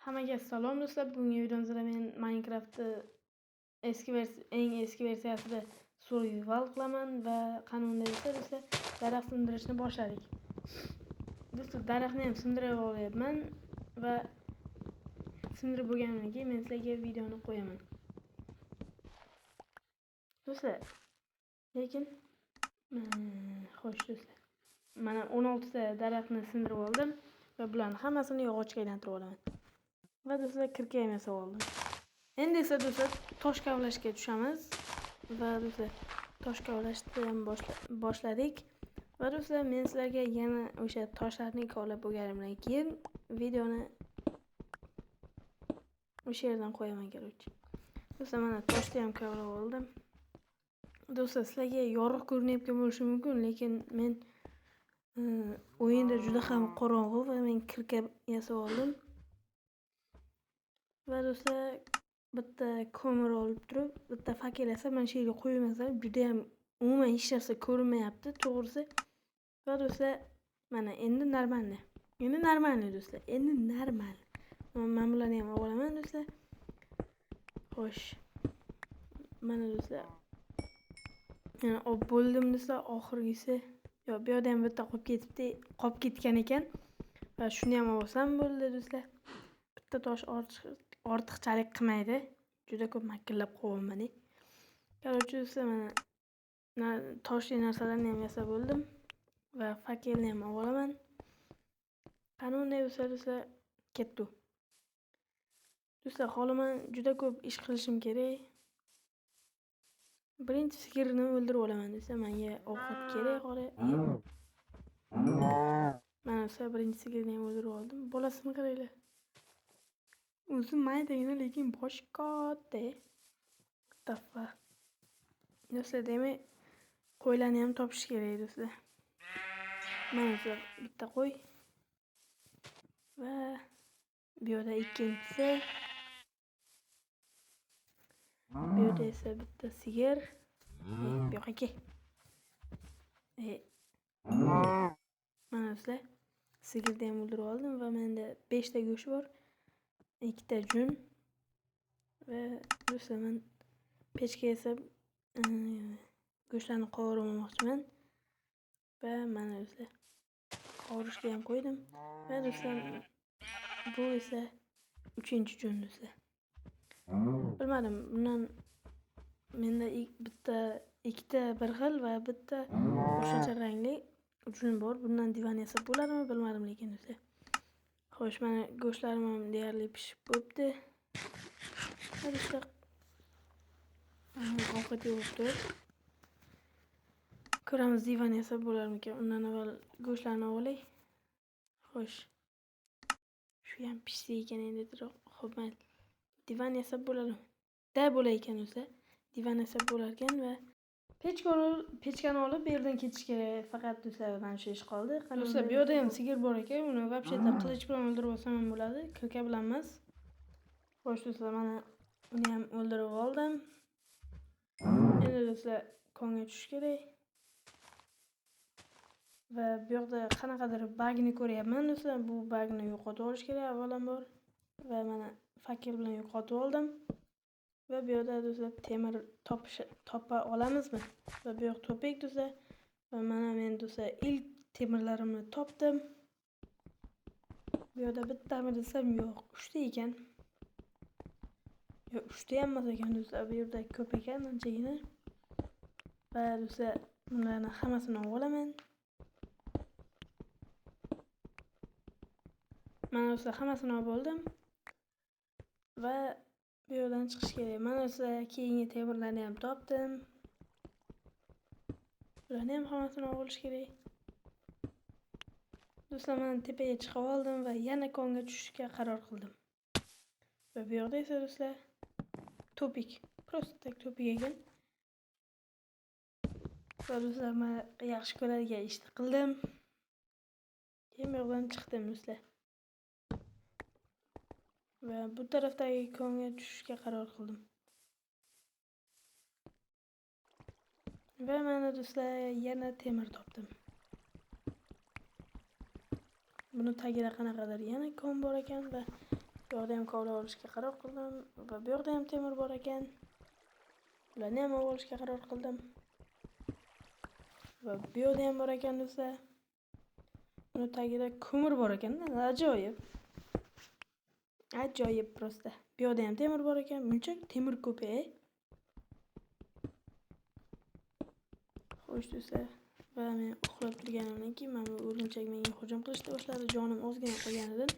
Hammaga salom do'stlar. Bugungi videomizda men Minecraft'ni eng eski versiyasida survival qilaman va qanunda esa do'stlar daraxt sindirishni boshladik. Do'stlar, daraxtni ham sindirib olyapman va sindirib bo'lgandan keyin men sizlarga videoni qo'yaman. Do'stlar, lekin xo'sh do'stlar. Mana 16 ta daraxtni sindirib oldim va bularning hammasini yog'ochga aylantirib olaman. Va do'stlar, kirka ham yasab oldim. Endi esa do'stlar tosh kavlashga tushamiz va do'stlar tosh kavlashni ham boshladik. Va do'stlar, men sizlarga yana o'sha toshlarni kavlab bo'lganimdan keyin videoni o'sha yerdan qo'yaman kerakchi. Do'stlar, mana toshni ham kavlab oldim. Do'stlar, sizlarga yorug' ko'rinayotgan bo'lishi mumkin, lekin men o'yinda juda ham qorong'u va men kirka yasab oldim. Va do'stlar, bitta ko'mir olib turib, bitta fakel yasab mana shu yerga qo'ymasam, juda ham umuman hech narsa ko'rinmayapti, to'g'risi. Va do'stlar, mana endi normalniy. Endi normalniy do'stlar, endi normal. Men bularni ham olaman do'stlar. Xo'sh. Mana do'stlar. Yana olib bo'ldim do'stlar, oxirgisi. Yo'q, bu yerda ham bitta qolib ketgan ekan. Va shuni ham olsam bo'ldi do'stlar. Bitta tosh ortiqchalik qilmaydi. Juda ko'p makillab qo'yaman. Короче, do'stlar, mana toshli narsalarni ham yasab bo'ldim va fakelni ham olaman. Qanday bo'lsa do'stlar, ketdi. Do'stlar, holiman juda ko'p ish qilishim kerak. Birinchi sigirni o'ldirib olaman do'stlar. Menga ovqat kerak hali. Mana do'stlar, birinchi sigirni ham o'ldirib oldim. Bolasini qaranglar. O'zi maydagina, lekin boshi katta. Taffa. Do'stlar, demak, qo'ylarni ham topish kerak do'stlar. Mana do'stlar, bitta qo'y va bu yerda ikkinchisi. Bu yerda esa bitta sigir. Bu yoqqa kel. Mana do'stlar, sigirni ham o'ldirib oldim va menda 5 ta go'sht bor. 2 ta jun va do'stlar, men pechka yasab go'shtlarni qovurib olmoqchiman. Va mana do'stlar, qovurishga ham qo'ydim. Va do'stlar, bu esa 3-jun do'stlar. Bilmadim, bundan menda bitta 2 ta bir xil va bitta boshqacha rangli jun bor. Bundan divan yasab bo'ladimi bilmadim lekin do'stlar. Xo'sh, mana go'shtlarim ham deyarli pishib bo'libdi. Do'stlar, ovqat yeyapti. Ko'ramiz, divan yasab bo'larmikan. Undan avval go'shtlarni olay. Xo'sh. Shu ham pishsa ekan endi. Xo'p, mayli. Divan yasab bo'ladimi? Bo'lar ekan do'stlar. Divan yasab bo'lar ekan va pechkani olib bu yerdan ketish kerak. Faqat do'stlar, mana shu ish qoldi. Do'stlar, bu yerda ham sigir bor ekan. Uni vobsheta qilich bilan o'ldirib olsam ham bo'ladi. Kirka bilan emas. Xo'sh do'stlar, mana uni ham o'ldirib oldim. Endi do'stlar, konga tushish kerak. Va bu yerda qanaqadir bagni ko'ryapman do'stlar. Bu bagni yo'qotib olish kerak avvalambor. Va mana fakel bilan yo'qotib oldim. Va bu yerda do'stlar temir topa olamizmi? Va bu yoq topik do'stlar. Va mana men do'stlar ilk temirlarimni topdim. Bu yerda bittami desam yo'q, 3 ta ekan. Yo'q, 3 ta ham emas ekan do'stlar. Bu yerda ko'p ekan, anchagina. Va do'stlar, bularni hammasini olaman. Mana do'stlar, hammasini olib oldim. Va bu yerdan chiqish kerak. Mana do'stlar, keyingi temirlarni ham topdim. Bularni ham hammasini olib olish kerak. Do'stlar, men tepaga chiqib oldim va yana konga tushishga qaror qildim. Va bu yerda esa do'stlar topik. Просто tak topik ekan. Va do'stlar, men yaxshi ko'radigan ishni qildim. Keyin bu yerdan chiqdim do'stlar. Va bu tarafdagi konga tushishga qaror qildim. Va mana do'stlar, yana temir topdim. Buni tagida qanaqadir yana kon bor ekan va yoqda ham kovla olishga qaror qildim va bu yoqda ham temir bor ekan. Ularni ham olishga qaror qildim. Va bu yoqda ham bor ekan do'stlar. Buni tagida ko'mir bor ekan. Ajoyib. Ajoyib prosta. Bu yoqda ham temir bor ekan. Buncha temir ko'p-ey. Xo'sh do'stlar, va men uxlab turganimdan keyin mana bu o'g'limchak menga hujum qilishni boshladi. Jonim ozgina qolganidan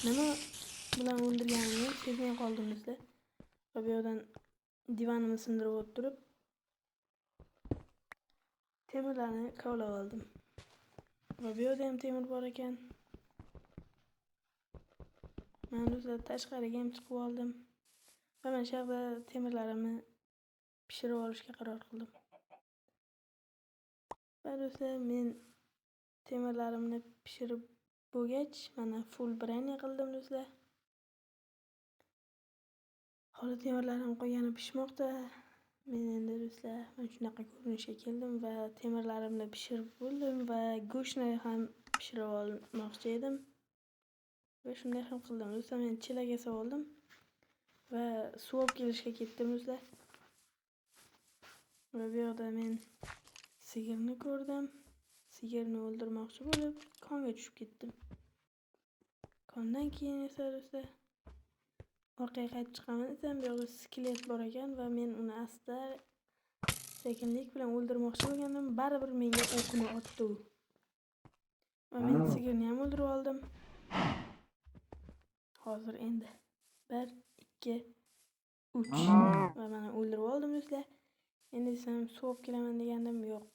nima bilan o'ldirganimni sezmay qoldim do'stlar. Va bu yoqdan divanimni sindirib o'tirib temirlarni kovlab oldim. Va bu yoqda ham temir bor ekan. Men do'stlar tashqariga ham chiqib oldim. Va men shu yerda temirlarimni pishirib olishga qaror qildim. Va do'stlar, men temirlarimni pishirib bo'lgach, mana full brani qildim do'stlar. Hali temirlarim qolgani pishmoqda. Men endi do'stlar mana shunaqa ko'rinishga keldim va temirlarimni pishirib bo'ldim va go'shtni ham pishirib olmoqchi edim. Va shunday ham qildim. Do'stlar, men chelaga soldim va suv olib kelishga ketdim do'stlar. Va bu yoqda men sigirni ko'rdim. Sigirni o'ldirmoqchi bo'lib, konga tushib ketdim. Kondan keyin esa do'stlar, orqaga qaytib chiqaman desam, bu yoqda skelet bor ekan va men uni asta sekinlik bilan o'ldirmoqchi bo'lgandim. Baribir menga o'qini otdi u. Va men sigirni ham o'ldirib oldim. Hozir endi 1, 2, 3 va mana o'ldirib oldim do'stlar. Endi desam suv olib kelaman degandim, yo'q.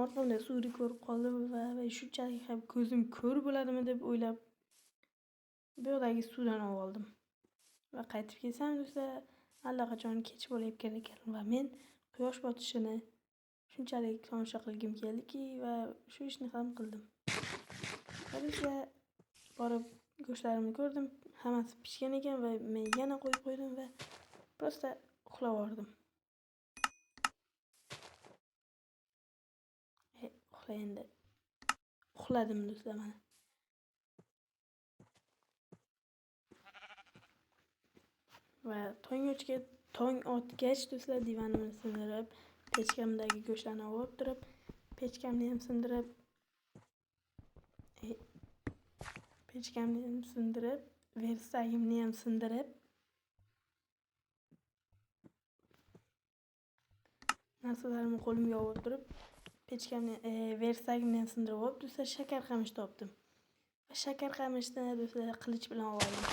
Orqamda suvni ko'rib qoldim va shunchalik ham ko'zim ko'r bo'ladimi deb o'ylab bu yoqdagi suvdan oldim. Va qaytib kelsam do'stlar, allaqachon kech bo'lib ketgan ekan va men quyosh botishini shunchalik tomosha qilgim keldiki va shu ishni ham qildim. Va do'stlar, borib go'shtlarimni ko'rdim, hammasi pishgan ekan va men yana qo'yib qo'ydim va prosta uxlab oldim. Endi uxladim do'stlar mana. Va tong otgach do'stlar, divanimni sindirib, pechkamdagi go'shtlarni olib turib, pechkamni ham sindirib, versagimni ham sindirib, narsalarimni qo'limga olib turib, pechkamni, versagimni ham sindirib olib, do'stlar, shakar qamish topdim. Va shakar qamishni do'stlar qilich bilan oldim.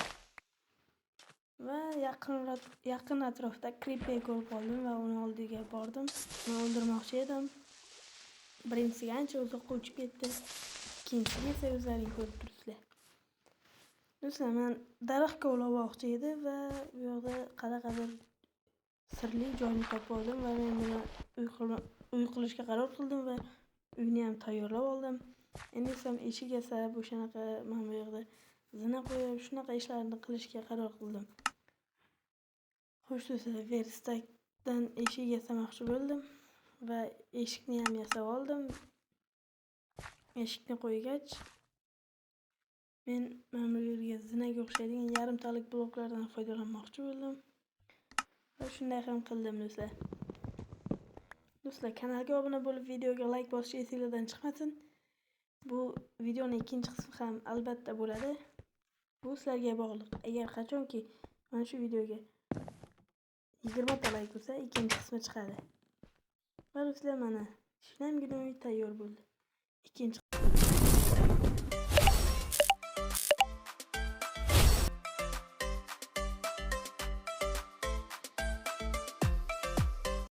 Va yaqin atrofda creeper ko'rib qoldim va uni oldiga bordim. Uni o'ldirmoqchi edim. Birinchisiga ancha uzoqqa uchib ketdi. Ikkinchisiga esa o'zlaring ko'rib turibsizlar. Do'stlar, men daraxt kovlamoqchi edi va bu yoqda qanaqadir sirli joyni topib oldim va men buni uy qilishga qaror qildim va uyni ham tayyorlab oldim. Endi esa eshik yasab, o'shanaqa men bu yoqda zina qo'yib, shunaqa ishlarni qilishga qaror qildim. Xo'sh do'stlar, verstakdan eshik yasamoqchi bo'ldim va eshikni ham yasab oldim. Eshikni qo'ygach, men mana bu yerga zinaga o'xshaydigan yarimtalik bloklardan foydalanmoqchi bo'ldim. Va shunday ham qildim do'stlar. Do'stlar, kanalga obuna bo'lib, videoga like bosish esingizdan chiqmasin. Bu videoning ikkinchi qismi ham albatta bo'ladi. Bu sizlarga bog'liq. Agar qachonki mana shu videoga 20 ta like bo'lsa, ikkinchi qismi chiqadi. Va do'stlar, mana shinamgina uy tayyor bo'ldi. Ikkinchi